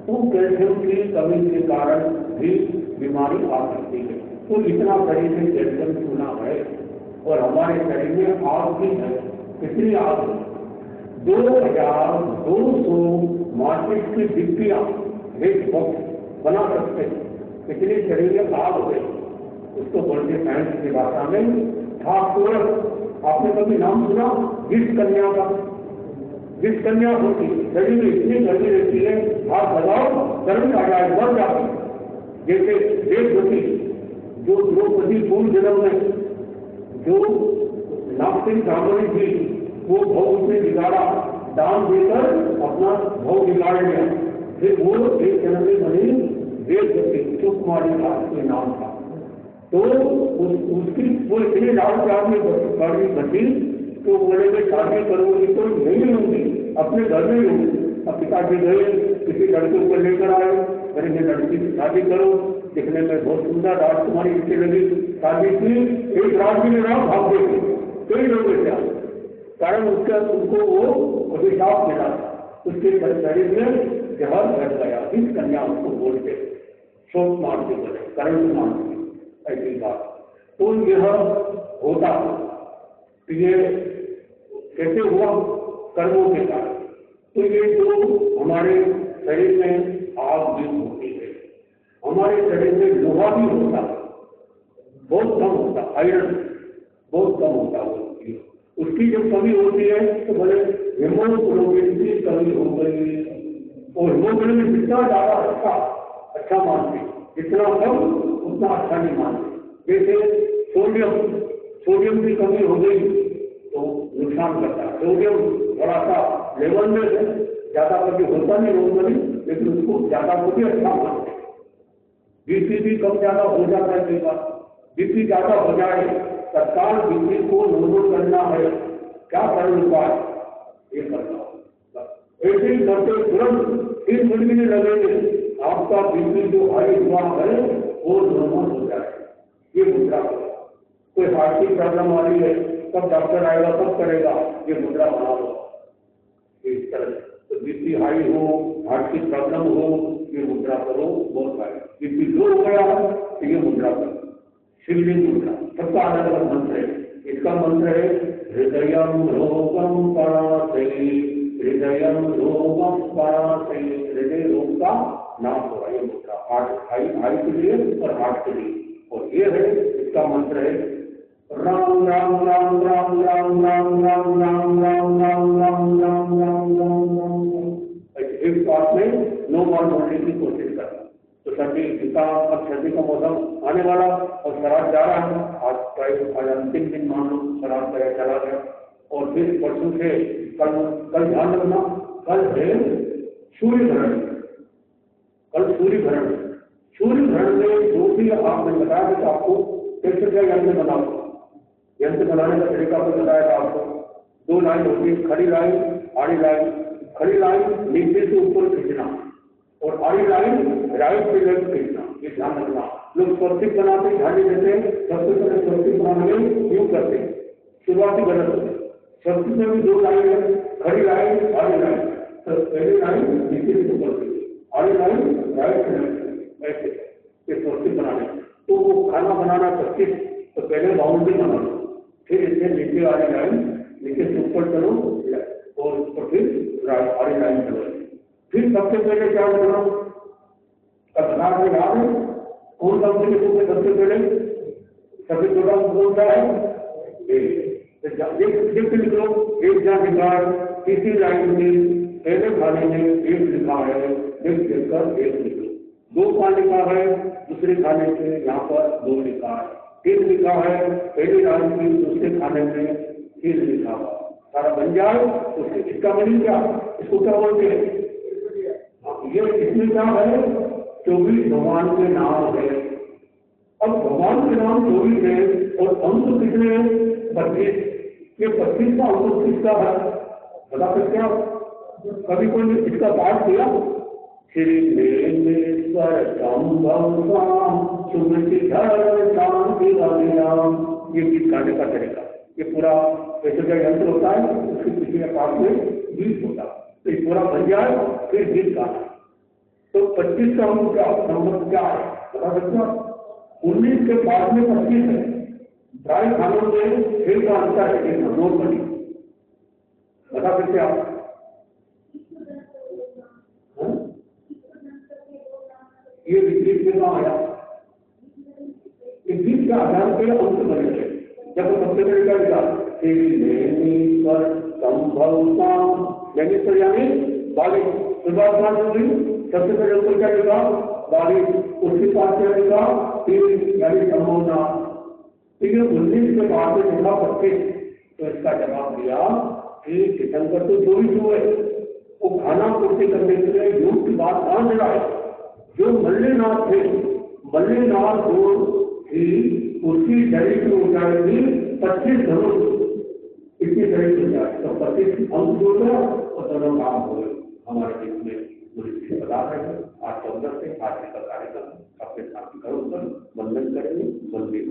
तो कैल्शियम की कमी के कारण भी बीमारी आ सकती है। तो इतना शरीर में कैल्शियम चूना है और हमारे शरीर में आग भी है। कितनी आग है? 2200 माचिस की डिब्बियां एक बॉक्स बना सकते हैं। कितनी शरीर में आग है, उसको बोलते साइंस की भाषा में फास्फोरस। आपने कभी नाम सुना विष कन्या का? विष कन्या होती शरीर में इतनी गर्मी रहती है, हाथ लगाओ गर्मी आ जाए, मर जाती। जैसे देववती जो द्रौपदी पूर्व जन्म में जो नास्तिक ब्राह्मणी थी, वो भव से बिगाड़ा, दान देकर अपना भव बिगाड़ लिया। फिर वो एक जन्म में बनी देववती, सुकुमारी के नाम था। तो उसकी वो इतनी लाल प्यार में बची तो बोले मैं शादी करूंगी तो नहीं लूंगी, अपने घर में लूंगी। अब पिताजी गए, किसी लड़के को लेकर आए, मेरे लड़की की शादी करो, दिखने में बहुत सुंदर राजकुमारी अच्छी लगी, शादी की। एक रात में राम भाग गए, कई लोग क्या कारण उसका उनको वो अभिशाप मिला, उसके शरीर में जहर घट गया। इस कन्या उसको बोलते शोक मार के बोले, करण मार के, ऐसी बात। तो यह होता ये कैसे हुआ? कर्मों के कारण। तो ये जो हमारे शरीर में आग भी होती है, हमारे शरीर में लोहा भी होता है, बहुत कम होता, आयरन बहुत कम होता है। उसकी जब कमी होती है तो बोले हीमोग्लोबिन की कमी हो गई। और हीमोग्लोबिन जितना ज्यादा अच्छा मानते, जितना कम उतना अच्छा नहीं मानते। जैसे सोडियम की कमी हो गई तो नुकसान करता है। सोडियम थोड़ा सा लेवल में ज्यादा कभी होता नहीं नॉर्मली, लेकिन उसको ज्यादा कभी अच्छा मानते। बीपी भी कम ज्यादा हो जाता है कई बार। बीपी ज्यादा हो जाए, तत्काल बीपी को नॉर्मल करना है, क्या करना उपाय? ये करना होगा। ऐसे ही करते तुरंत 3 मिनट भी नहीं लगेंगे, आपका बीपी जो हाई हुआ है वो नॉर्मल हो जाए। ये मुद्रा कोई हार्ट की प्रॉब्लम आ रही है, कब डॉक्टर आएगा, कब करेगा, ये मुद्रा बना लो इस तरह। तो बीपी हाई हो, हार्ट की प्रॉब्लम हो, ये मुद्रा करो, बहुत हाई। बीपी लो हो गया तो ये मुद्रा करो। शिवलिंग मुद्रा सबका अलग अलग मंत्र है। इसका मंत्र है हृदयम रोगम परासे, हृदयम रोगम परासे। हृदय रोग का नाम हो रहा है ये मुद्रा, हार्ट के लिए और हार्ट के लिए। और ये है, इसका मंत्र है राम राम राम राम राम राम राम राम राम राम राम राम राम राम। एक बात में 9 बार बोलने की कोशिश करना। तो सर्दी अब सर्दी का मौसम आने वाला और शराब जा रहा है। आज अंतिम दिन मान लो शराब गया, चला गया। और फिर परसों से कल ध्यान रखना, कल है सूर्य ग्रहण। कल सूर्य ग्रहण, सूर्य ग्रहण में जो भी आपने बताया कि आपको कैसे क्या यंत्र बनाओ, यंत्र बनाने का तरीका आपको बताया था। आपको 2 लाइन होती है, खड़ी लाइन, आड़ी लाइन। खड़ी लाइन नीचे से ऊपर खींचना और आड़ी लाइन राइट से लेफ्ट खींचना, ये ध्यान रखना। लोग स्वस्तिक बनाते हैं, ध्यान देते हैं, सबसे पहले स्वस्तिक बनाने में यूं करते हैं, शुरुआती गलत होती है। स्वस्तिक में भी 2 लाइन है, खड़ी लाइन, आड़ी लाइन। तो पहली लाइन नीचे से ऊपर खींची, आड़ी लाइन राइट से लेफ्ट, ऐसे ये स्वस्तिक बनाने। तो वो खाना बनाना स्वस्तिक, तो पहले बाउंड्री बना लो, फिर इससे नीचे वाली लाइन नीचे से ऊपर चलो और फिर आड़ी लाइन चलो। फिर सबसे पहले क्या करना? कथनार में याद है कौन सा सबसे पहले सबसे छोटा कौन सा है? एक लिखो, एक जहाँ लिखा है किसी लाइन में पहले खाने में एक लिखा है, एक देखकर एक लिखो। 2 का लिखा है, दूसरे खाने में यहाँ पर 2 लिखा है। 3 लिखा है, पहली लाइन में, दूसरे खाने में 3 लिखा हुआ। सारा बन जाए उसके इसका बनी क्या, इसको क्या बोलते हैं? ये इसमें क्या है? 24 भगवान के नाम है। अब भगवान के नाम 24 है और अंक कितने हैं? 25। ये 25 का अंक किसका है बता सकते हैं? कभी कोई इसका पाठ किया? श्री वेंकटेश्वर शांति अभिराम, ये गीत गाने का तरीका। ये पूरा कैसे का यंत्र होता है, उसके पीछे पाठ में गीत होता है। तो ये पूरा बन जाए फिर गीत गाना। तो 25 का नंबर क्या है बता सकते हो? 19 के बाद में 25 है। ड्राई खानों में 6 का अंतर है, एक नोटबंदी बता सकते आप? ये विपरीत में कहाँ आया? इस बीच का आधार पे अंक बने थे। जब सबसे पहले क्या लिखा? लेनीश्वर यानी 22 शुरुआत हुई। सबसे पहले ऊपर क्या लिखा? 22। उसके पास क्या लिखा? 3 यानी संभावना। ठीक है, 19 के बाद में लिखा 25। तो इसका जवाब दिया कि तीर्थंकर तो 24 हुए। वो खाना पूर्ति करने के लिए योग की बात ना जलाए। जो मल्लेनाथ थे, मल्लेनाथ जो थी उसकी शरीर की ऊंचाई थी 25 धनुष, इतनी शरीर की ऊंचाई। तो 25 अंक जो था और दोनों काम हो गए हमारे देश में। मुझे बता रहे हैं आज 14 से आज का कार्यक्रम अपने साथी करो, वंदन करेंगे, मंदिर